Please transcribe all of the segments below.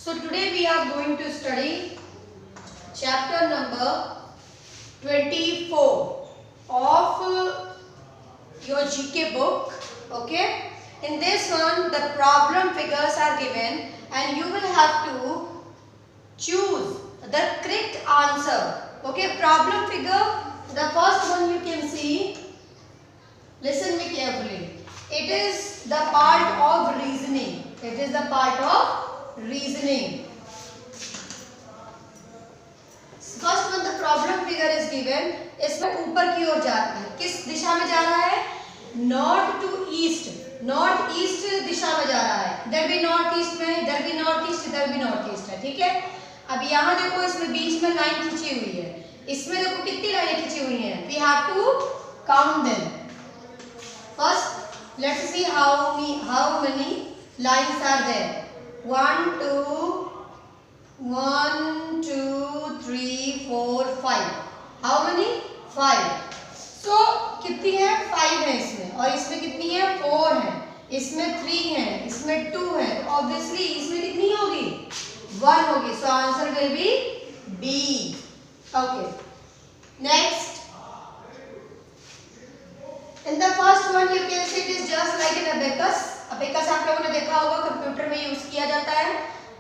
So today we are going to study chapter number 24 of your GK book. Okay. In this one, the problem figures are given, and you will have to choose the correct answer. Okay. Problem figure. The first one you can see. Listen me carefully. It is the part of reasoning. It is the part of reasoning. First one, the problem figure is given. इसमें ऊपर की ओर जाता है. किस दिशा में जा रहा है? North to east. North east दिशा में जा रहा है. इधर भी नॉर्थ ईस्ट में, इधर भी नॉर्थ ईस्ट, इधर भी नॉर्थ ईस्ट है. ठीक है. अब यहाँ देखो, इसमें बीच में लाइन खींची हुई है. इसमें देखो कितनी लाइनें खींची हुई हैं. We have to count them. First, let's see how many lines are there. 1, 2, 3, 4, 5. How many? 5. So कितनी है? 5 है इसमें. और इसमें कितनी है? 4 है. इसमें 3 है. इसमें 2 है. Obviously इसमें कितनी होगी? 1 होगी. So answer will be B. Okay. Next. In the first one you can see it is just like an abacus. abacus आप लोगों ने देखा होगा, कंप्यूटर में यूज किया जाता है.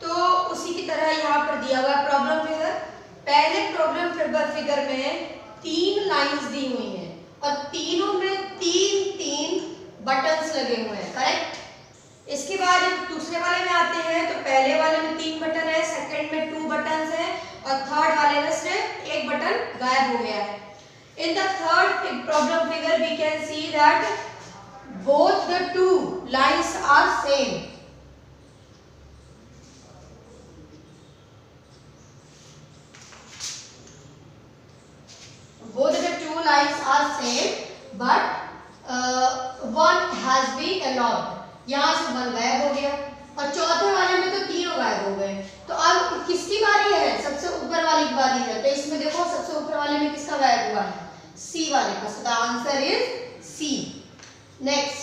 तो उसी की तरह यहाँ पर दिया हुआ प्रॉब्लम फिगर. पहले प्रॉब्लम फिगर में 3 लाइंस दी हुई हैं और तीनों में 3 बटन्स लगे हुए हैं. करेक्ट. इसके बाद जब दूसरे वाले में आते हैं तो पहले वाले में 3 बटन है, सेकंड में 2 बटन्स हैं और थर्ड वाले में सिर्फ 1 बटन गायब हो गया है. In the third problem figure we can see that both the 2 lines are same. Both the 2 lines are same, but one has been allowed. यहाँ से 1 गायब हो गया और चौथे वाले में तो तीनों गायब हो गए. तो अब किसकी बारी है? सबसे ऊपर वाली की बारी है. तो इसमें देखो सबसे ऊपर वाले में किसका गायब हुआ है? सी वाले का. So the answer is C. Next.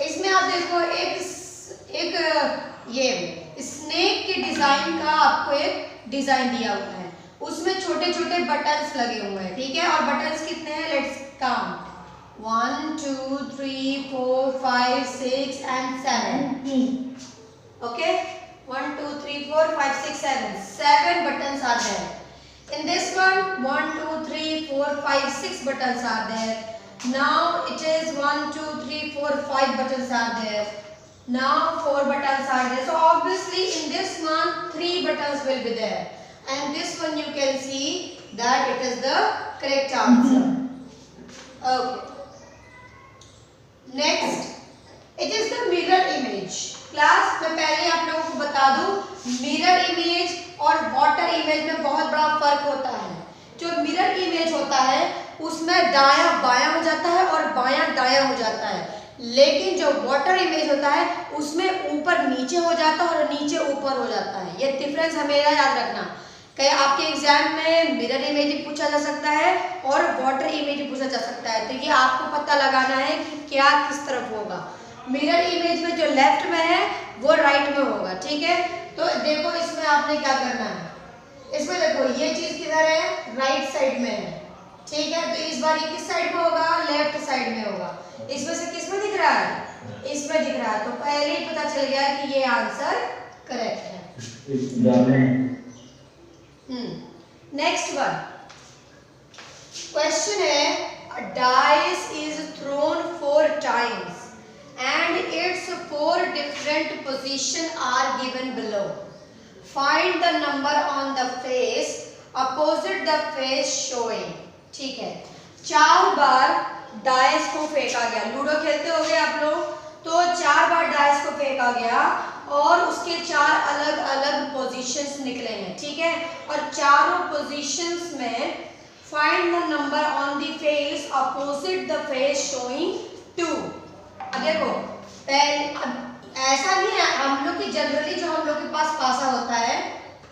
इसमें आप देखो एक ये स्नेक के डिजाइन का आपको एक डिजाइन दिया हुआ है. उसमें छोटे छोटे बटन्स लगे हुए हैं. ठीक है. और बटन्स कितने हैं? Let's count. 1, 2, 3, 4, 5, 6 and 7. Okay. 1, 2, 3, 4, 5, 6, 7. 7 buttons are there. In this one, 1, 2, 3, 4, 5, 6 buttons are there. Now it is 1, 2, 3, 4, 5 buttons are there. Now 4 buttons are there. So obviously in this one 3 buttons will be there. And this one you can see that it is the correct answer. Okay. Next, it is the mirror image. Class में पहले आप लोगों को बता दूं, mirror image और water image में बहुत बड़ा फर्क होता है. जो मिरर इमेज होता है उसमें दायां बायां हो जाता है और बायां दायां हो जाता है. लेकिन जो वाटर इमेज होता है उसमें ऊपर नीचे हो जाता है और नीचे ऊपर हो जाता है. ये डिफरेंस हमेशा याद रखना. कहीं आपके एग्जाम में मिरर इमेज पूछा जा सकता है और वाटर इमेज पूछा जा सकता है. तो ये आपको पता लगाना है कि क्या किस तरफ होगा. मिरर इमेज में जो लेफ्ट में है वो राइट में होगा. ठीक है. तो देखो इसमें आपने क्या करना है. इसमें देखो ये चीज किधर है? राइट साइड में है. ठीक है. तो इस बार ये किस साइड में होगा? लेफ्ट साइड में होगा. इसमें से किस में दिख रहा है? इसमें दिख रहा है. तो पहले ही पता चल गया कि ये आंसर करेक्ट है. नेक्स्ट वन क्वेश्चन है, a dice is thrown 4 times and its 4 different positions are given below. Find the number on the face opposite the face showing. ठीक है. 4 बार डाइस को फेंका गया. लूडो खेलते होंगे आप लोग. तो 4 बार डाइस को फेंका गया और उसके 4 अलग अलग पोजीशंस निकले हैं. ठीक है. और चारों पोजीशंस में find the number on the face opposite the face showing 2. अब देखो अब ऐसा नहीं है हम लोग की जनरली जो हम लोग के पास पासा होता है,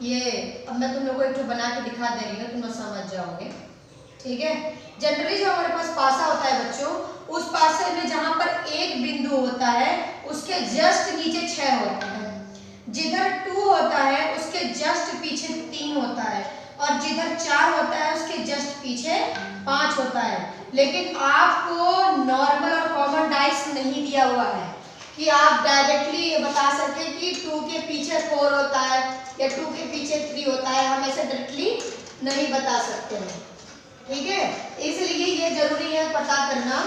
ये अब मैं तुम लोग को एक तो बना के दिखा दे रही हूँ, तुम लोग समझ जाओगे. ठीक है. जनरली जो हमारे पास पासा होता है बच्चों, उस पासे में जहां पर एक बिंदु होता है उसके जस्ट नीचे 6 होते हैं. जिधर 2 होता है पीछे 3 होता है और जिधर 4 होता है उसके जस्ट पीछे 5 होता है। लेकिन आपको नॉर्मल और कॉमन डाइस नहीं दिया हुआ है कि आप डायरेक्टली बता सके कि 2 के पीछे 4 होता है या 2 के पीछे 3 होता है, हम ऐसे डायरेक्टली नहीं बता सकते हैं। ठीक है, इसलिए ये जरूरी है पता करना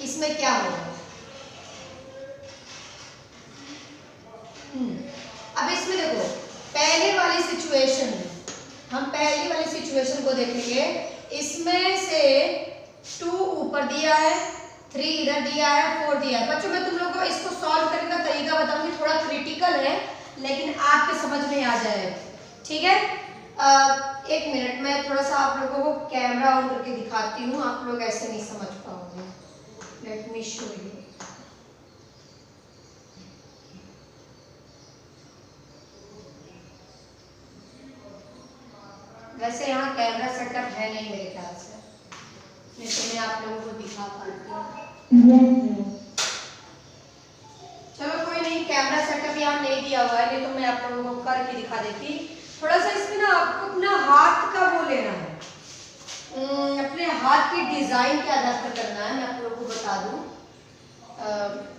इसमें क्या होगा। अब इसमें देखो पहले वाली सिचुएशन में हम पहली वाली सिचुएशन को देखेंगे। इसमें से 2 ऊपर दिया है, 3 इधर दिया है, 4 दिया है। बच्चों मैं तुम लोगों को इसको सॉल्व करने का तरीका बताऊंगी, थोड़ा क्रिटिकल है लेकिन आपके समझ में आ जाएगा। ठीक है, एक मिनट मैं थोड़ा सा आप लोगों को कैमरा ऑन करके दिखाती हूँ, आप लोग ऐसे नहीं समझ पाओगे। Let me show you. वैसे यहाँ कैमरा सेटअप है नहीं मेरे ख्याल से, नहीं तो मैं आप लोगों को दिखा पाती हूँ। चलो कोई नहीं, कैमरा सेटअप यहाँ नहीं दिया हुआ है, नहीं तो मैं आप लोगों को करके दिखा देती। थोड़ा सा इसमें ना आपको अपना हाथ का वो लेना है, अपने हाथ की डिजाइन के आधार पर करना है। मैं आप लोगों को बता दूं,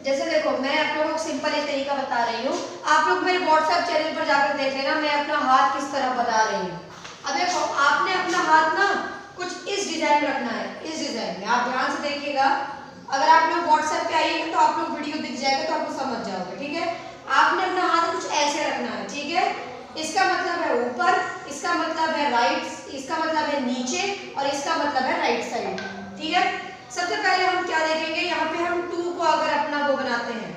जैसे देखो मैं आप लोगों को सिंपल एक तरीका बता रही हूँ, आप लोग मेरे व्हाट्सएप चैनल पर जाकर देख लेना मैं अपना हाथ किस तरह बता रही हूँ। अब देखो आपने अपना हाथ ना कुछ इस डिजाइन में रखना है, इस डिजाइन में। आप ध्यान से देखिएगा, अगर आप लोग व्हाट्सएप पे आइएगा तो आप लोग वीडियो दिख जाएगा तो आपको समझ जाओगे। ठीक है, आपने अपना हाथ कुछ ऐसे रखना है। ठीक है, इसका मतलब है ऊपर, इसका मतलब है राइट, इसका मतलब है नीचे और इसका मतलब है राइट साइड। ठीक है, सबसे पहले हम क्या देखेंगे, यहाँ पे हम 2 को अगर अपना वो बनाते हैं,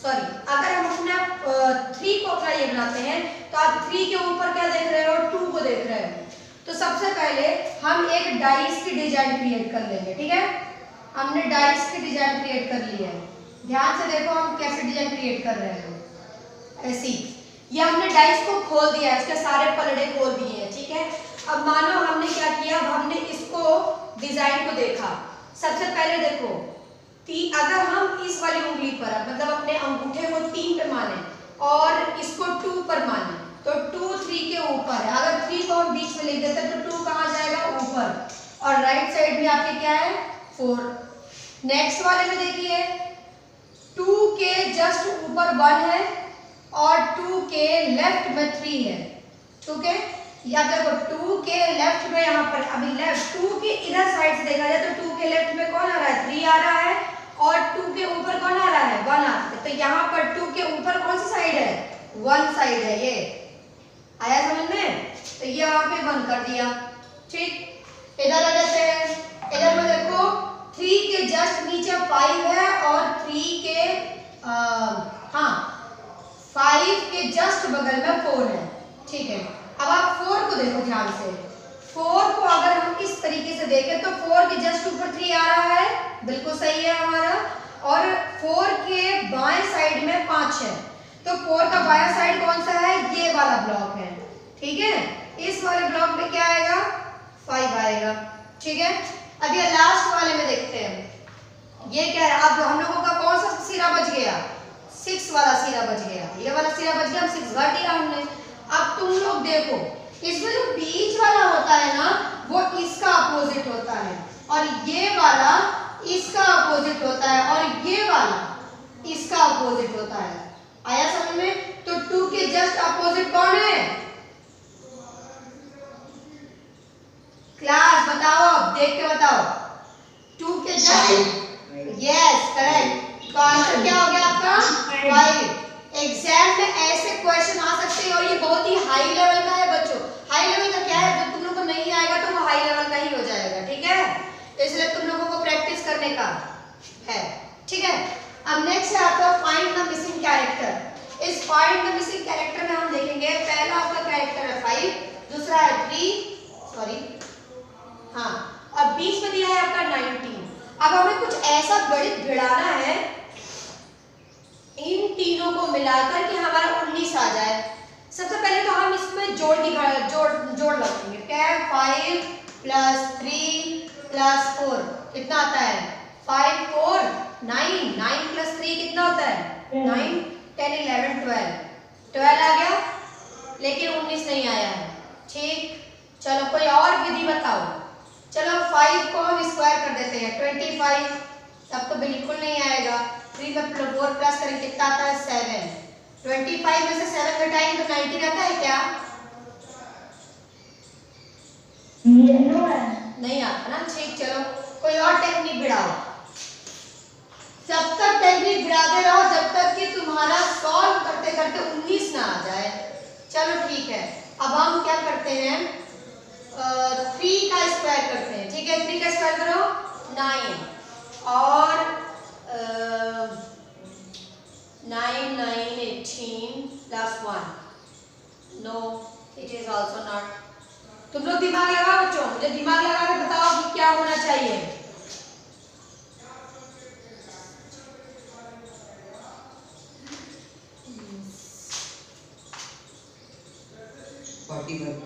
सॉरी अगर हम अपना 3 को अपना ये बनाते हैं तो आप 3 के ऊपर क्या देख रहे हो, 2 को देख रहे हो। तो सबसे पहले हम एक डाइस की डिजाइन क्रिएट कर लेंगे। ठीक है, हमने डाइस की डिजाइन क्रिएट कर ली है। ध्यान से देखो हम कैसे डिजाइन क्रिएट कर रहे हैं, ऐसी। ये हमने डाइस को खोल दिया है, इसके सारे पलड़े खोल दिए हैं। ठीक है, अब मानो हमने क्या किया, अब हमने इसको डिजाइन को देखा। सबसे पहले देखो अगर हम इस वाली उंगली पर मतलब अपने अंगूठे को 3 पे माने और इसको 2 पर माने तो 2 3 के ऊपर है। अगर 3 को हम बीच में लिख देते हैं तो 2 कहाँ जाएगा, ऊपर, और राइट साइड में आपके क्या है, 4। नेक्स्ट वाले में देखिए 2 के जस्ट ऊपर 1 है और 2 के लेफ्ट में 3 है। ठीक है, या देखो 2 के लेफ्ट में यहाँ पर अभी लेफ्ट 2 के इधर साइड से देखा जाए तो 2 के लेफ्ट में कौन आ रहा है, 3 आ रहा है और 2 के ऊपर कौन आ रहा है, 1 आ रहा है। तो यहाँ पर 2 के ऊपर कौन सी साइड है, 1 साइड है। ये आया समझ में, तो ये वहां पे 1 कर दिया। ठीक, इधर आ जाते हैं, इधर में देखो 3 के जस्ट नीचे 5 है और 3 के 5 के जस्ट बगल में 4 है। ठीक है, अब आप 4 को देखो ध्यान से। 4 को अगर हम इस तरीके से देखें तो 4 के जस्ट ऊपर 3 आ रहा है, बिल्कुल सही है हमारा, और 4 के बाएं साइड में 5 है। तो 4 का बायां साइड कौन सा है, ये वाला ब्लॉक है। ठीक है, इस वाले ब्लॉक में क्या आएगा, 5 आएगा। ठीक है, अब ये लास्ट वाले में देखते हैं, ये क्या है, अब हम लोगों का कौन सा सिरा बच गया, 6 वाला सिरा बच गया, ये वाला सिरा बच गया, 6 घट दिया हमने। अब तुम लोग देखो इसमें जो बीच वाला होता है ना वो इसका अपोजिट होता है और ये वाला इसका अपोजिट होता है और ये वाला इसका अपोजिट होता है। आया समझ में, तो 2 के जस्ट अपोजिट कौन है, क्लास बताओ, अब देख के बताओ, 2 के जस्ट, यस करेक्ट। तो आंसर क्या हो गया आपका, 5। एग्जाम में ऐसे क्वेश्चन आ सकते हैं और ये बहुत ही हाई लेवल का है बच्चों। हाई लेवल का क्या है, जब तुम लोग को नहीं आएगा तो वो हाई लेवल का ही हो जाएगा। ठीक है, इसलिए तुम लोगों को प्रैक्टिस करने का है। ठीक है, अब नेक्स्ट है आपका फाइंड द मिसिंग कैरेक्टर। इस फाइंड द मिसिंग कैरेक्टर में हम देखेंगे, पहला आपका कैरेक्टर है 5, दूसरा है 3, सॉरी हाँ, अब बीच में दिया है आपका 19। अब हमें कुछ ऐसा गणित भिड़ाना है इन तीनों को मिलाकर कि हमारा 19 आ जाए। सबसे पहले तो हम इसमें जोड़ लगाएंगे, क्या है, 5 + 3 + 4 कितना आता है, 5 4 9, 9 + 3 कितना होता है, 9 10 11 12 12 आ गया। लेकिन 19 नहीं आया है। ठीक, चलो कोई और विधि बताओ। चलो 5 को हम स्क्वायर कर देते हैं 25, तब तो बिल्कुल नहीं आएगा। 3 में 4 प्लस करेंगे कितना आता है 7। 25 में से 7 घटाएंगे तो 19 आता है क्या? नहीं आता ना। ठीक, चलो कोई और टेक्निक भिड़ाओ। जब तक टेक्निक भिड़ाते रहो जब तक कि तुम्हारा सॉल्व करते करते 19 ना आ जाए। चलो ठीक है, अब हम क्या करते हैं 3 का स्क्वायर करते हैं। ठीक है, 3 का स्क्वायर करो 9 और 9 9 18 plus 1। No, it is also not. तुम लोग दिमाग लगाओ बच्चों, मुझे दिमाग लगा के बताओ कि क्या होना चाहिए। 41।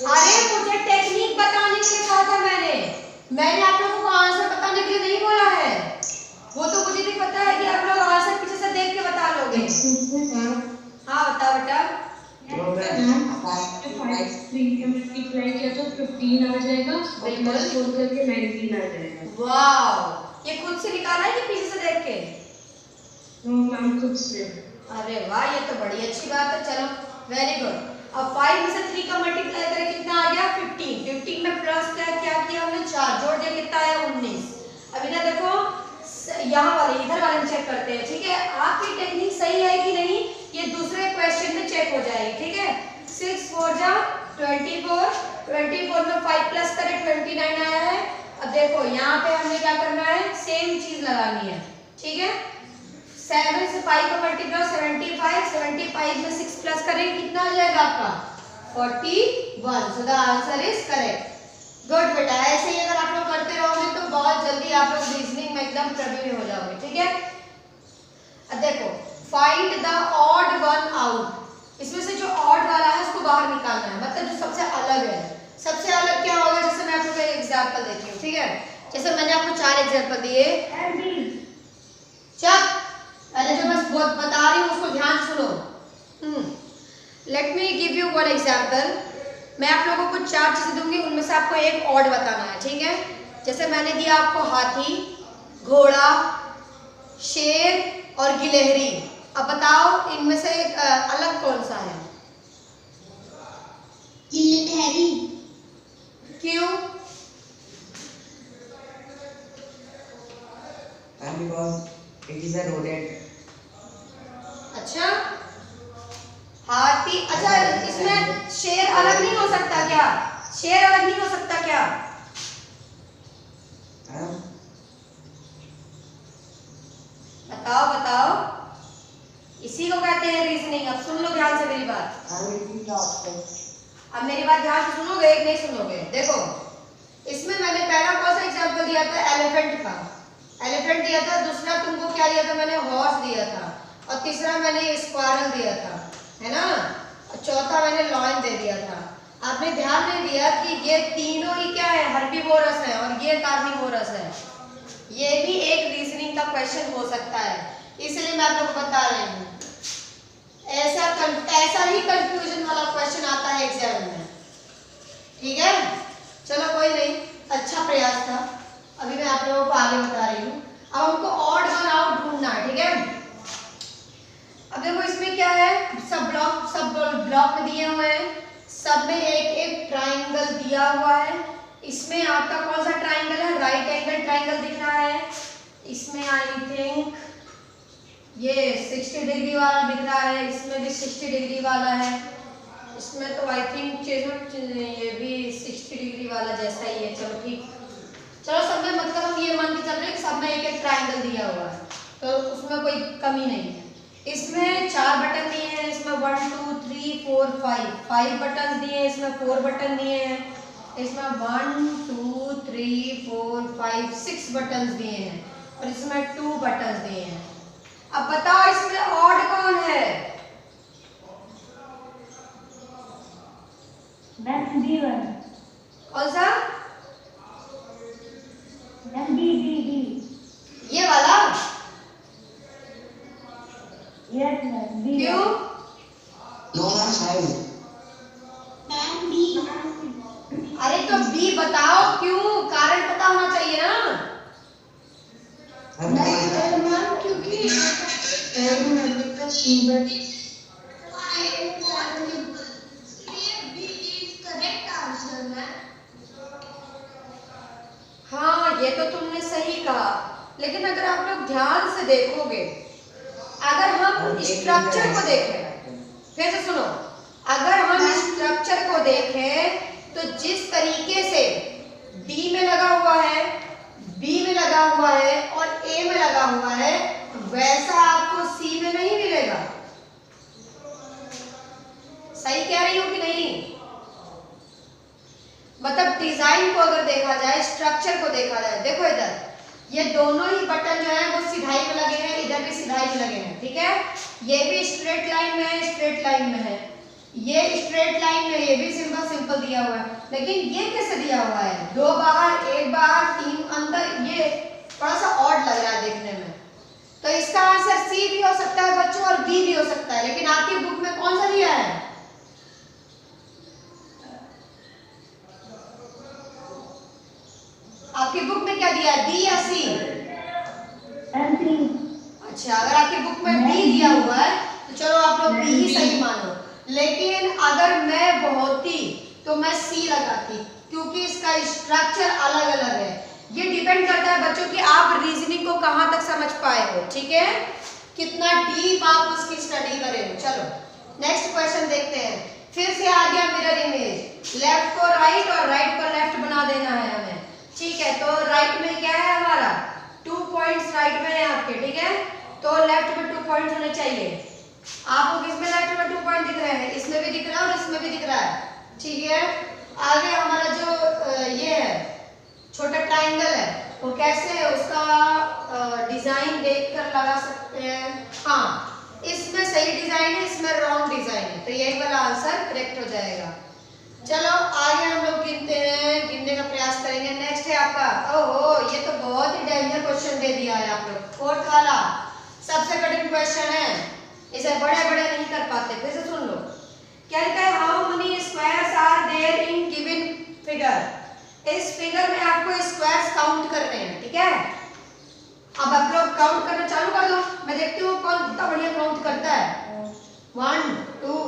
अरे मुझे टेक्निक बताने के लिए कहा था मैंने आप लोगों को आंसर बताने के लिए नहीं बोला है। वो तो मुझे भी पता है कि आप लोग आंसर पीछे से देख के बता लोगे। हाँ बताओ बेटा। 3 किया तो 15 आ जाएगा, बिल्कुल फोन करके 19 आ जाएगा। वाह, ये खुद से निकाला है कि पीछे से देख के? मैम खुद से। अरे वाह, ये तो बड़ी अच्छी बात है। चलो वेरी गुड। अब 5 में से 3 का मल्टीप्लाई करें कितना आ गया 15। 15 में प्लस क्या किया हमने 4 जोड़ दिया कितना आया 19। अभी ना देखो यहाँ वाले इधर वाले में चेक करते हैं। ठीक है, आपकी टेक्निक सही है कि नहीं ये दूसरे क्वेश्चन में चेक हो जाएगी। ठीक है, 6 4 जा 24, 24 में 5 प्लस करें 29 आया है। अब देखो यहाँ पे हमने क्या करना है, सेम चीज लगानी है। ठीक है, 7 से 5 को मल्टीप्लाई 75, 75 में 6 प्लस करेंगे कितना आ जाएगा आपका 41। So the answer is correct. Good बेटा, ऐसे ही अगर आप लोग करते रहोगे तो बहुत जल्दी आप लोग रीजनिंग में एकदम प्रवीण हो जाओगे। ठीक है, अब देखो find the odd one out. इसमें से जो ऑड वाला है उसको बाहर निकालना है, मतलब जो सबसे अलग है। सबसे अलग क्या होगा, जैसे मैं आप लोगों को एक एग्जांपल देती हूँ। ठीक है, जैसे मैंने आपको 4 एग्जांपल दिए। चल पहले जो मैं बता रही हूँ उसको ध्यान सुनो। Let me give you one example. मैं आप लोगों को 4 चीजें दूंगी, उनमें से आपको एक ऑड बताना है। ठीक है, जैसे मैंने दिया आपको हाथी, घोड़ा, शेर और गिलहरी। अब बताओ इनमें से एक अलग कौन सा है? गिलहरी। क्यों? Because it is a rodent. अच्छा, हाथी। अच्छा, इसमें शेर अलग नहीं हो सकता क्या? शेर अलग नहीं हो सकता क्या? बताओ बताओ, इसी को कहते हैं रीजनिंग। अब सुन लो ध्यान से मेरी बात। अब मेरी बात ध्यान से सुनोगे, एक नहीं सुनोगे। देखो इसमें मैंने पहला कौन सा एग्जांपल दिया था, एलिफेंट का। एलिफेंट दिया था, दूसरा तुमको क्या दिया था मैंने, हॉर्स दिया था, और तीसरा मैंने स्क्वारल दिया था, है ना, और चौथा मैंने लॉयन दे दिया था। आपने ध्यान नहीं दिया कि ये तीनों ही क्या है, हर्बीवोरस है और ये कार्निवोरस है। ये भी एक रीजनिंग का क्वेश्चन हो सकता है, इसलिए मैं आप लोग को बता रही हूँ। ऐसा ही कंफ्यूजन वाला क्वेश्चन आता है एग्जाम में। ठीक है, चलो कोई नहीं, अच्छा प्रयास था। अभी मैं आप लोगों को आगे बता रही हूँ। अब हमको ऑड वन आउट ढूंढना है। ठीक है, अब देखो इसमें क्या है, सब ब्लॉक में दिए हुए हैं, सब में एक एक ट्राइंगल दिया हुआ है। इसमें आपका कौन सा ट्राइंगल है, राइट एंगल ट्राइंगल दिख रहा है। इसमें आई थिंक ये 60 डिग्री वाला दिख रहा है, इसमें भी 60 डिग्री वाला है, इसमें तो आई थिंक ये भी 60 डिग्री वाला जैसा ही है। चलो ठीक, चलो सब में मतलब हम ये मान के चल रहे हैं कि सब में एक एक ट्राइंगल दिया हुआ है, तो उसमें कोई कमी नहीं है। इसमें 4 बटन दिए हैं, इसमें 1 2 3 4 5 बटन दिए हैं, इसमें 4 बटन दिए हैं, इसमें 1 2 3 4 5 6 बटन दिए हैं, और इसमें 2 बटन दिए हैं। अब बताओ इसमें ऑड कौन है? कौन सा? ये वाला। Yes, ma'am. B. क्यों? No, ma'am, 5. Ma'am B. अरे तो बी बताओ क्यों, कारण पता होना चाहिए ना। मैम क्योंकि हाँ ये तो तुमने सही कहा, लेकिन अगर आप लोग ध्यान से देखोगे, अगर हम स्ट्रक्चर को देखें, फिर से सुनो, अगर हम स्ट्रक्चर को देखें तो जिस तरीके से डी में लगा हुआ है, बी में लगा हुआ है और ए में लगा हुआ है, वैसा आपको सी में नहीं मिलेगा। सही कह रही हूं कि नहीं? मतलब डिजाइन को अगर देखा जाए, स्ट्रक्चर को देखा जाए, देखो इधर ये दोनों ही बटन जो है वो सिधाई में लगे हैं, इधर भी सिधाई में लगे हैं, ठीक है। ये भी स्ट्रेट लाइन में है, स्ट्रेट लाइन में है, ये स्ट्रेट लाइन में, ये भी सिंपल सिंपल दिया हुआ है, लेकिन ये कैसे दिया हुआ है? 2 बाहर 1 बाहर 3 अंदर, ये थोड़ा सा ऑड लग रहा है देखने में। तो इसका आंसर सी भी हो सकता है बच्चों और बी भी हो सकता है, लेकिन आपकी बुक में कौन सा दिया है? आपकी बुक में क्या दिया है, बी या सी? अच्छा, अगर आपकी बुक में बी दिया हुआ है तो चलो आप लोग बी ही सही मानो, लेकिन अगर मैं बहुती तो मैं सी लगाती, क्योंकि इसका स्ट्रक्चर अलग अलग है। ये डिपेंड करता है बच्चों कि आप रीजनिंग को कहां तक समझ पाए हो, ठीक है, कितना डीप आप उसकी स्टडी करें हो। चलो नेक्स्ट क्वेश्चन देखते हैं। फिर से आ गया मिरर इमेज, लेफ्ट को राइट और राइट को लेफ्ट बना देना है हमें, ठीक है। तो राइट में क्या है हमारा, 2 पॉइंट्स राइट में है आपके, ठीक है, तो लेफ्ट में 2 पॉइंट्स होने चाहिए। आपको किसमें लेफ्ट में 2 पॉइंट दिख रहे हैं? इसमें भी दिख रहा है और इसमें भी दिख रहा है, ठीक है। आगे हमारा जो ये है छोटा ट्रायंगल है, वो कैसे है, उसका डिजाइन देखकर लगा सकते हैं। हाँ, इसमें सही डिजाइन है, इसमें रॉन्ग डिजाइन है, तो यही वाला आंसर करेक्ट हो जाएगा। चलो आगे हम लोग गिनते हैं, गिनने का प्रयास करेंगे। नेक्स्ट है आपका, ओहो ये तो बहुत ही डेंजर क्वेश्चन दे दिया है आप लोग, 4th वाला सबसे कठिन क्वेश्चन है, इसे बड़े बड़े नहीं कर पाते। फिर से सुन लो, क्या लिखा है, how many squares are there in given figure. इस फिगर में आपको स्क्वायर्स काउंट करने हैं, ठीक है। अब आप लोग काउंट करना चालू कर दो, मैं देखती हूँ कौन कितना बढ़िया काउंट करता है। 1 2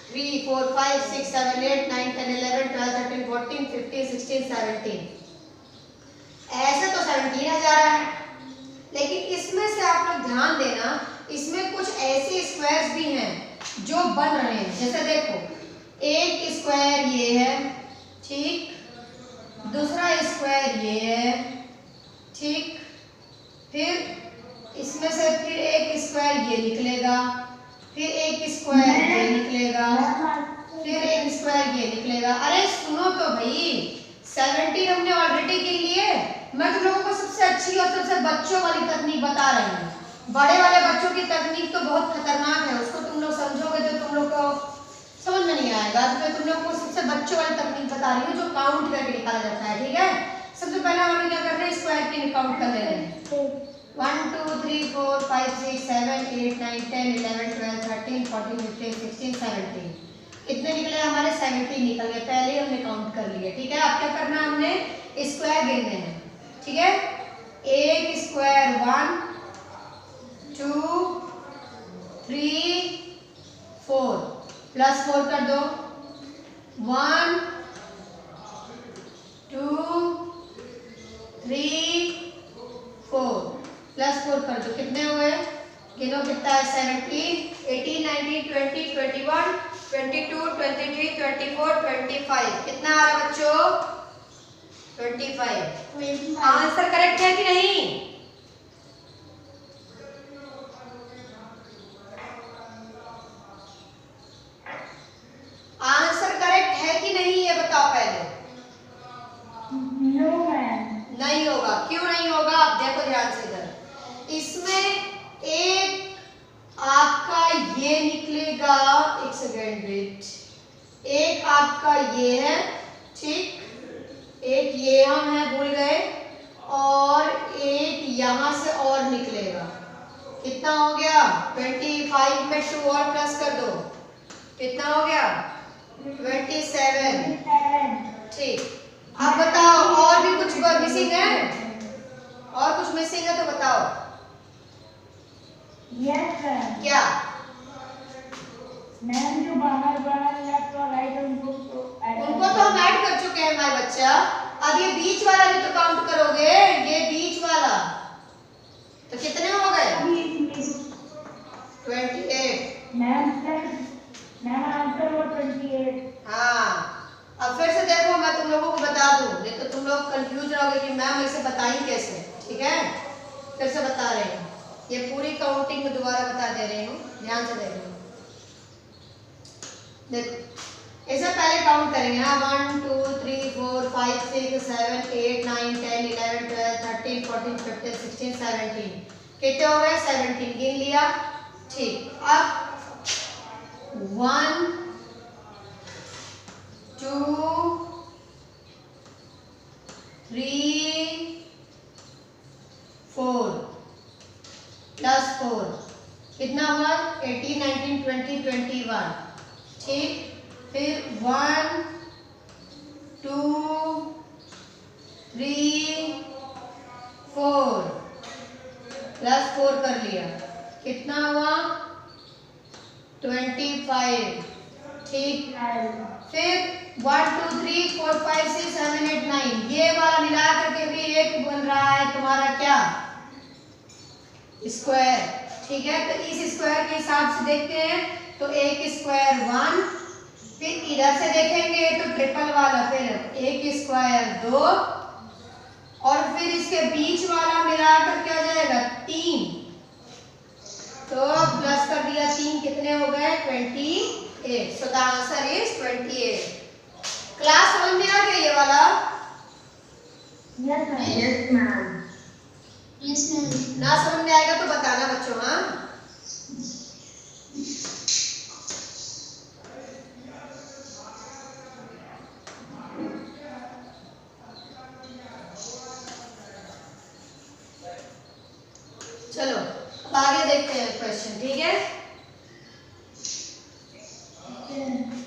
3 4 5 6 7 8 9 10 11 12 13 14 15 16 17। ऐसे तो 17 आ जा रहा है, लेकिन इसमें से आप लोग ध्यान देना, इसमें कुछ ऐसे स्क्वायर्स भी हैं जो बन रहे हैं। जैसे देखो, एक स्क्वायर ये है, ठीक, दूसरा स्क्वायर ये है, ठीक, फिर इसमें से फिर एक स्क्वायर ये निकलेगा, फिर एक स्क्वायर ये निकलेगा, फिर एक स्क्वायर ये निकलेगा। अरे सुनो तो भाई, 17 हमने ऑलरेडी गिन लिए। मैं तुम लोगों को सबसे अच्छी और सबसे बच्चों वाली तकनीक बता रही हूँ। बड़े वाले बच्चों की तकनीक तो बहुत खतरनाक है, उसको तुम लोग समझोगे तो तुम लोग को समझ में नहीं आएगा। तो मैं तुम लोग को सबसे बच्चों वाली तकनीक बता रही हूँ जो काउंट करके निकाला जाता है, ठीक है। सबसे पहले हमें क्या करना है, स्क्वायर की काउंट कर लेना है। 1 2 3 4 5 6 7 8 9 10 11 12 13 14 15 16 17। कितने निकले हमारे? 17 निकल गए, पहले ही हमने काउंट कर लिए, ठीक है। अब क्या करना है, हमने स्क्वायर गिनने हैं, ठीक है। एक स्क्वायर 1 2 3 4 प्लस 4 कर दो, 1 2 3 4 प्लस 4 कर दो, कितने हुए? गिनो कितना है? 17 18 19 20 21 22 23 24 25। कितना आ रहा बच्चों? 25। आंसर करेक्ट है कि नहीं? आंसर करेक्ट है कि नहीं ये बताओ पहले। No ma'am. नहीं होगा, क्यों नहीं होगा? आप देखो ध्यान से इधर, इसमें एक आपका ये निकलेगा, एक सेकेंड वेट, एक आपका ये है, ठीक, एक ये हम है भूल गए, और एक यहां से और निकलेगा, कितना हो गया 25 में 2 और प्लस कर दो, कितना हो गया 27। ठीक, अब बताओ और भी कुछ मिसिंग है, और कुछ मिसिंग है तो बताओ। Yes sir. क्या? मैम जो बाहर बाहर लेफ्ट और राइट उनको तो हम ऐड कर चुके हैं हमारे बच्चा। अब ये बीच वाला भी तो काउंट करोगे, ये बीच वाला तो कितने हो गए 28। मैम आंसर वो 28। हाँ, अब फिर से देखो, मैं तुम लोगों को बता दूं, नहीं तो तुम लोग कंफ्यूज रहोगे कि मैम इसे बताई कैसे। ठीक है, फिर से बता रहे हैं, ये पूरी काउंटिंग में दोबारा बता दे रही हूँ, ध्यान से देखो। देखो इसे पहले काउंट करेंगे ना, 1 2 3 4 5 6 7 8 9 10 11 12 13 14 15 16 17। कितने हो गए 17, गिन लिया। ठीक, अब 1 2 3 4 प्लस 4 कितना हुआ 18 19 20 21। ठीक, फिर 1 2 3 4 प्लस 4 कर लिया, कितना हुआ 25। ठीक, फिर 1 2 3 4 5 6 7 8 9, ये वाला मिला करके भी एक बन रहा है तुम्हारा क्या स्क्वायर। ठीक है, तो इस स्क्वायर के हिसाब से देखते हैं, तो एक स्क्वायर 1, फिर इधर से देखेंगे तो ट्रिपल वाला, फिर एक स्क्वायर 2, और फिर इसके बीच वाला मिलाकर क्या जाएगा 3, तो प्लस कर दिया 3, कितने हो गए 28। So the answer is 28। Class समझ में आ गया ये वाला? Yes ma'am. ना समझ में आएगा तो बताना बच्चों। हाँ, चलो अब आगे देखते हैं क्वेश्चन। ठीक है,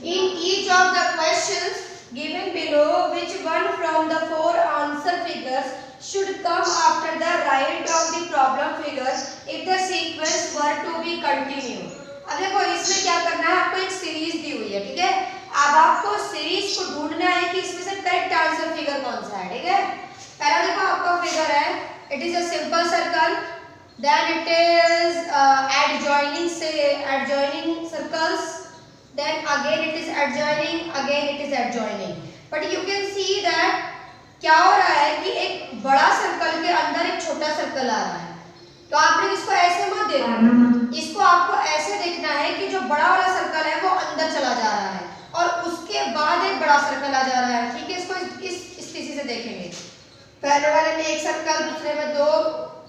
in each of the questions given below, which one from the 4 answer figures should come after the right of the problem figures if the sequence were to be continued। अब देखो इसमें क्या करना है, आपको एक सीरीज दी हुई है। ठीक है, अब आपको सीरीज को ढूंढना है कि इसमें से करेक्ट आंसर फिगर कौन सा है। ठीक है, पहला देखो आपका फिगर है, it is a simple circle, then it is adjoining circles, then again it is adjoining, again it is adjoining, but you can see that क्या हो रहा है कि एक बड़ा सर्कल के अंदर एक छोटा सर्कल आ रहा है। तो आपने इसको ऐसे मत देखना, इसको आपको ऐसे देखना है कि जो बड़ा वाला सर्कल है वो अंदर चला जा रहा है और उसके बाद एक बड़ा सर्कल आ जा रहा है। ठीक है, इसको इस स्थिति से देखेंगे, पहले वाले में एक सर्कल, दूसरे में 2,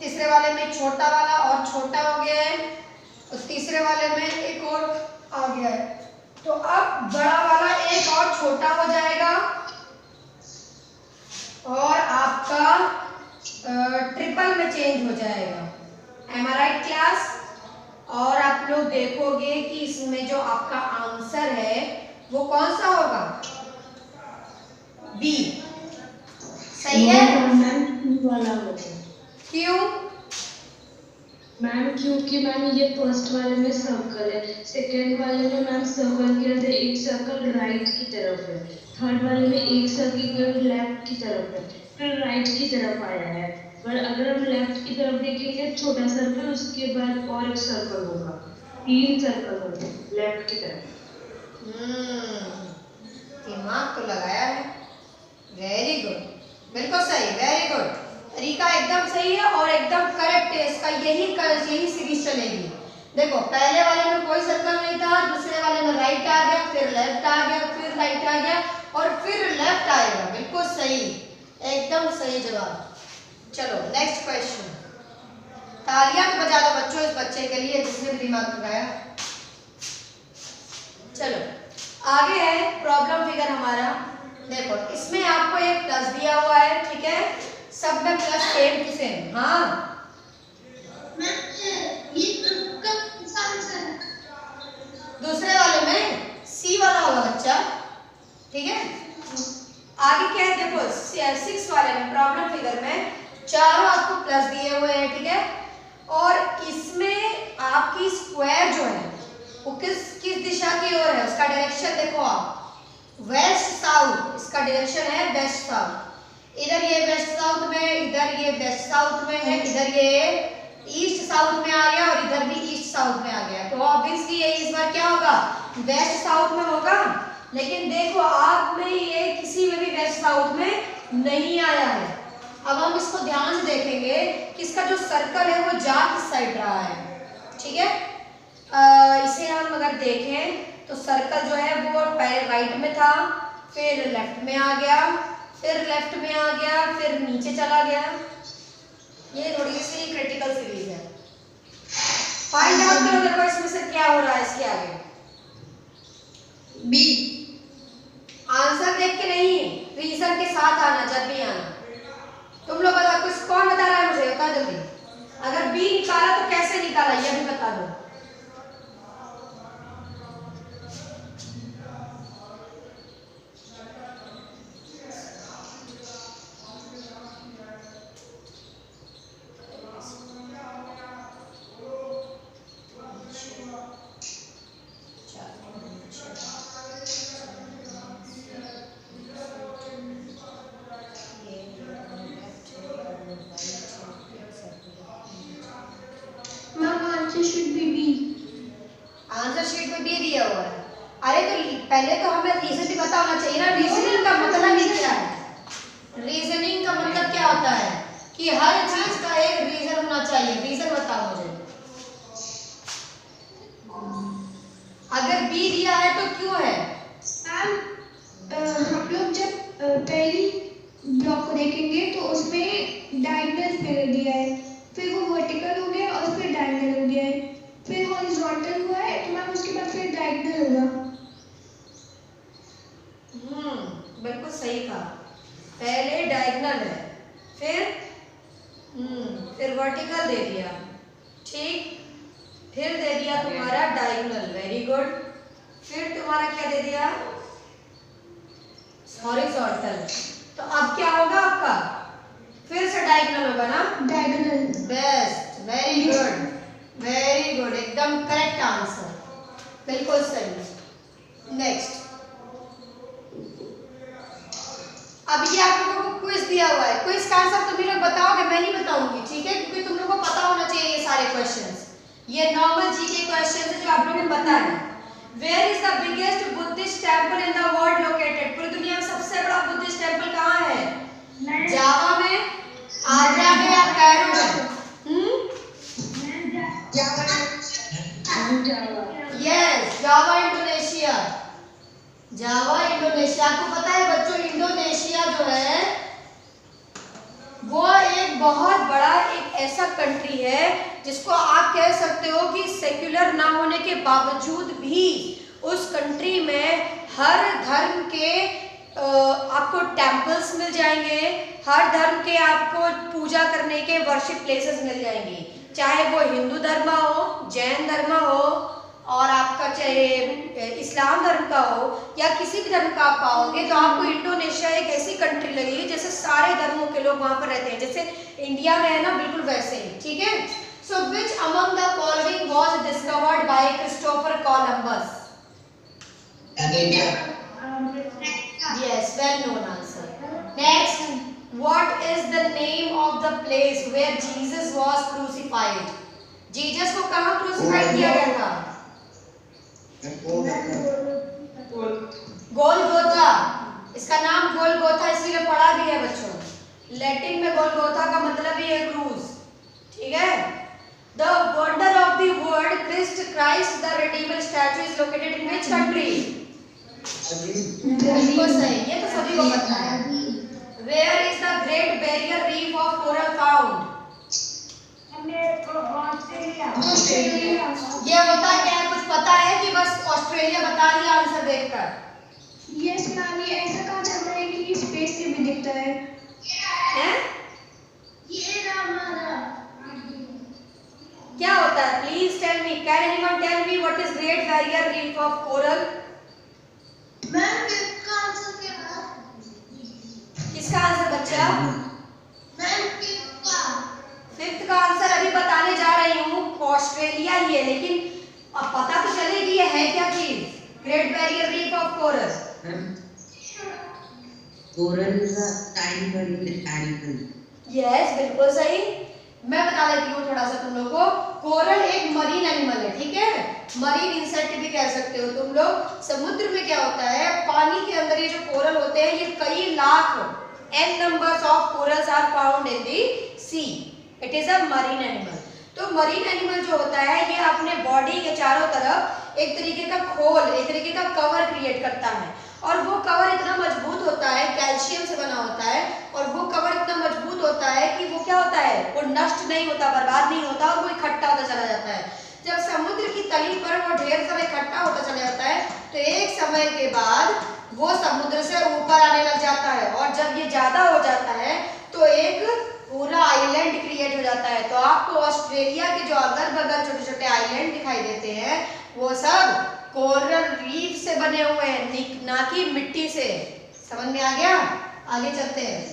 तीसरे वाले में छोटा वाला और छोटा हो गया है, और तीसरे वाले में एक और आ गया है। तो अब बड़ा वाला एक और छोटा हो जाएगा और आपका ट्रिपल में चेंज हो जाएगा। एम आई राइट क्लास? और आप लोग देखोगे कि इसमें जो आपका आंसर है वो कौन सा होगा, बी। सही है? क्यों मैम? क्योंकि मैम ये फर्स्ट वाले में सर्कल है, सेकंड वाले में मैम सर्कल के अंदर एक सर्कल राइट की तरफ है, थर्ड वाले में एक सर्कल लेफ्ट की तरफ है, फिर राइट की तरफ आया है। पर अगर हम लेफ्ट की तरफ देखेंगे छोटा सर्कल, उसके बाद और एक सर्कल होगा, 3 सर्कल होंगे लेफ्ट की तरफ। दिमाग तो लगाया है, वेरी गुड, बिल्कुल सही, वेरी गुड, तरीका एकदम सही है और एकदम करेक्ट है इसका। यही सीरीज चलेगी। देखो पहले वाले में कोई सर्कल नहीं था, दूसरे वाले में राइट आ गया, फिर लेफ्ट आ गया, फिर राइट आ गया और फिर लेफ्ट आएगा। बिल्कुल सही, एकदम सही जवाब। चलो नेक्स्ट क्वेश्चन। तालियां बजा दो बच्चों इस बच्चे के लिए जिसने भी दिमाग लगाया। चलो आगे है प्रॉब्लम फिगर हमारा। देखो इसमें आपको एक प्लस दिया हुआ है, ठीक है, सब में प्लस सेम टू सेम। हाँ दूसरे वाले में सी वाला होगा बच्चा, ठीक है। आगे क्या है देखो, 6 वाले में प्रॉब्लम फिगर में चारों आपको प्लस दिए हुए हैं, ठीक है। और इसमें आपकी स्क्वायर जो है वो किस दिशा की ओर है, उसका डायरेक्शन देखो आप, वेस्ट साउथ, इसका डायरेक्शन है वेस्ट साउथ। इधर ये वेस्ट साउथ में, इधर ये वेस्ट साउथ में है, इधर ये ईस्ट साउथ में आ गया और इधर भी ईस्ट साउथ में आ गया। तो ऑब्वियसली ये इस बार क्या होगा, वेस्ट साउथ में होगा। लेकिन देखो आप में ये किसी में भी वेस्ट साउथ में नहीं आया है। अब हम इसको ध्यान से देखेंगे कि इसका जो सर्कल है वो जा किस साइड रहा है, ठीक है। इसे हम अगर देखें तो सर्कल जो है वो पहले राइट में था, फिर लेफ्ट में आ गया, फिर लेफ्ट में आ गया, फिर नीचे चला गया। ये थोड़ी सी क्रिटिकल सीरीज है। फाइंड आउट करो देखो इसमें से क्या हो रहा है इसके आगे। बी। आंसर देख के नहीं, रीजन के साथ आना, जब भी आना। तुम लोग बता, कुछ कौन बता रहा है मुझे, बता जल्दी। अगर बी निकाला तो कैसे निकाला ये भी बता दो। आंसर शीट में बी दिया हुआ है। अरे तो पहले तो हमें रीजन भी पता होना चाहिए ना। रीजनिंग का मतलब ही क्या है, रीजनिंग का मतलब क्या होता है कि हर चीज का एक रीजन होना चाहिए। रीजन बताओ मुझे। अगर बी दिया है तो क्यों है? मैम हम लोग जब पहली ब्लॉक को देखेंगे तो उसमें डायगोनल फिगर दिया है, फिर वो वर्टिकल हो गया और फिर डायगोनल हो गया है, फिर हॉरिजॉन्टल हुआ है, तो मैम उसके बाद फिर डायगोनल होगा। बिल्कुल सही कहा। पहले डायगोनल है, फिर वर्टिकल दे दिया, ठीक, फिर दे दिया तुम्हारा डायगोनल, वेरी गुड। फिर तुम्हारा क्या दे दिया, हॉरिजॉन्टल। तो अब क्या होगा आपका, फिर से डायगोनल होगा ना, diagonal. Best, very good, very good, एकदम करेक्ट आंसर, बिल्कुल सही। नेक्स्ट, अब ये आप लोगों को क्विज दिया हुआ है। क्विज का आंसर तुम लोग बताओगे, मैं नहीं बताऊंगी, ठीक है, क्योंकि तुम लोगों को पता होना चाहिए ये सारे क्वेश्चंस। ये नॉर्मल जीके क्वेश्चंस है जो आप लोगों को पता है। Where is the biggest Buddhist temple in the world located? पूरी दुनिया में सबसे बड़ा बुद्धिस्ट टेंपल कहाँ है? जावा में, आगरा में या कायरो में? Yes, Java Indonesia. Java Indonesia. आपको पता है बच्चों, इंडोनेशिया जो है वो एक बहुत बड़ा एक ऐसा कंट्री है जिसको आप कह सकते हो कि सेक्युलर ना होने के बावजूद भी उस कंट्री में हर धर्म के आपको टेम्पल्स मिल जाएंगे, हर धर्म के आपको पूजा करने के वर्शिप प्लेसेस मिल जाएंगे, चाहे वो हिंदू धर्म हो, जैन धर्म हो, और आपका चाहे इस्लाम धर्म का हो या किसी भी धर्म का आप पाओगे, तो आपको इंडोनेशिया एक ऐसी कंट्री लगेगी जैसे सारे धर्मों के लोग वहां पर रहते हैं, जैसे इंडिया में है ना, बिल्कुल वैसे ही, ठीक है। So which among the following was discovered by Christopher Columbus? Yes, well known answer. Next, what is the name of the place where Jesus was crucified? Jesus को कहाँ क्रूसिफाइड किया गया था? गोलगोथा। इसका नाम गोलगोथा इसलिए पढ़ा भी है बच्चों। लैटिन में गोलगोथा का मतलब ही है क्रूज, ठीक है। The wonder of the world, Christ the Redeemer statue is located in which country? बिल्कुल सही, ये तो सभी को पता है। Where is the Great Barrier Reef of Coral found? Australia. ये होता क्या है, कुछ पता है कि बस ऑस्ट्रेलिया बता दिया आंसर देखकर? यस मैम, ये ऐसा कहा जाता है कि स्पेस से भी दिखता है। हैं? क्या होता है? Please tell me, can anyone tell me what is Great Barrier Reef of coral? Ma'am किसका आंसर क्या है? किसका आंसर बच्चा? मैम किसका? फिफ्थ का आंसर अभी बताने जा रही हूँ, ऑस्ट्रेलिया ही है, लेकिन अब पता तो चलेगी ये है क्या चीज। Great Barrier Reef of coral. Coral is a tiny marine animal. Yes, बिल्कुल सही। मैं बता देती हूँ थोड़ा सा तुम लोग को। कोरल एक मरीन एनिमल है, ठीक है, मरीन इंसेक्ट भी कह सकते हो तुम लोग। समुद्र में क्या होता है, पानी के अंदर ये जो कोरल होते हैं, ये कई lakh n numbers of corals are found in the sea. It is a marine animal. तो मरीन एनिमल जो होता है ये अपने बॉडी के चारों तरफ एक तरीके का खोल, एक तरीके का कवर क्रिएट करता है, और वो कवर इतना मजबूत होता है, कैल्शियम से बना होता है, और वो कवर इतना मजबूत होता है कि वो क्या होता है, वो नष्ट नहीं होता, बर्बाद नहीं होता, और वो इकट्ठा होता चला जाता है। जब समुद्र की तली पर वो ढेर सारा इकट्ठा होता चला जाता है तो एक समय के बाद वो समुद्र से ऊपर आने लग जाता है, और जब ये ज्यादा हो जाता है तो एक पूरा आइलैंड क्रिएट हो जाता है। तो आपको ऑस्ट्रेलिया के जो अगल बगल छोटे छोटे आइलैंड दिखाई देते हैं वो सब कोरल रीफ से बने हुए हैं, ना कि मिट्टी से। समझ में आ गया? आगे चलते हैं।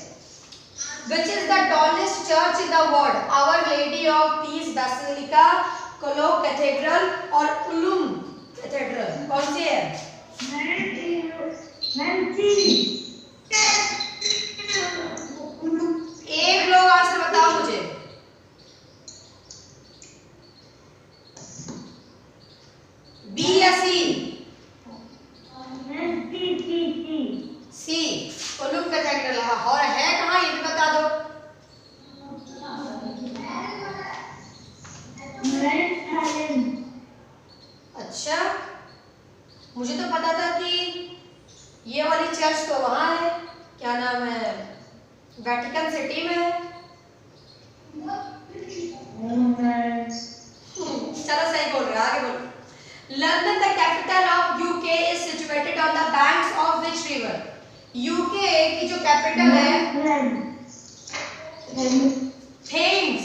Which is the tallest church in the world? Our Lady of Peace Basilica, Cologne Cathedral और उलुम कैथेड्रल, कौन सी है? एक लोग आंसर बताओ मुझे। बी या सी? सी, उलुम कैथेड्रल। और है कहाँ ये भी बता दो। अच्छा, मुझे तो पता था कि ये वाली चर्च तो वहां है, क्या नाम है, वेटिकन सिटी में है। चलो सही बोल रहे हो, आगे बोलो। London the capital of UK is situated on the banks of which river? UK की जो कैपिटल है थेम्स,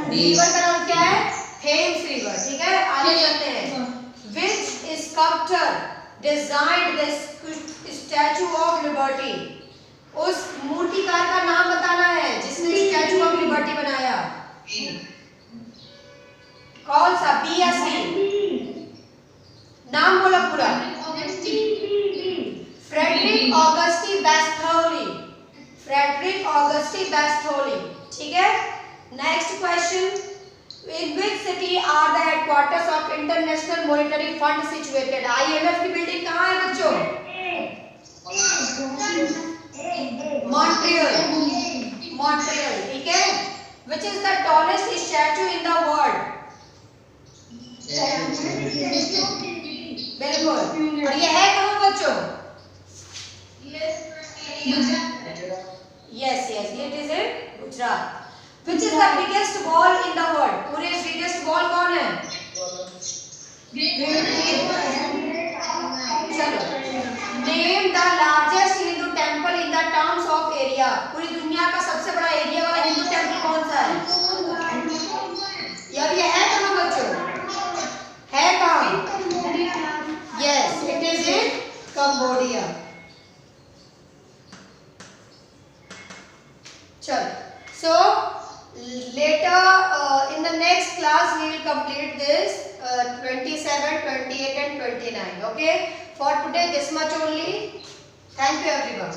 रिवर का नाम क्या है? थेम्स रिवर, ठीक है। आगे चलते हैं। Which sculptor designed this statue of liberty? उस मूर्तिकार का नाम बताना है जिसने स्टैचू ऑफ लिबर्टी बनाया। कौन सा? बी या सी? नाम बोलो पूरा। फ्रेडरिक ऑगस्टी बैस्थोली, फ्रेडरिक ऑगस्टी बैस्थोली, ठीक है। Next question. In which city are the headquarters of International Monetary Fund situated? IMF की बिल्डिंग कहाँ है बच्चों? मॉन्ट्रियल, मॉन्ट्रियल, ठीक है। Which is the tallest statue in the world? बिल्कुल। और ये है कहाँ बच्चों? Yes, yes, it is in Gujarat. Which is the biggest wall in the world? पूरे biggest wall कौन है? चलो। Name the largest Hindu temple in the terms of area. पूरी दुनिया का सबसे बड़ा एरिया वाला हिंदू टेम्पल कौन सा है? यार ये है कहाँ बच्चों? है कहाँ? Yes, it is in Cambodia. चलो। So later in the next class we will complete this 27, 28 and 29. Okay, for today this much only. Thank you everyone.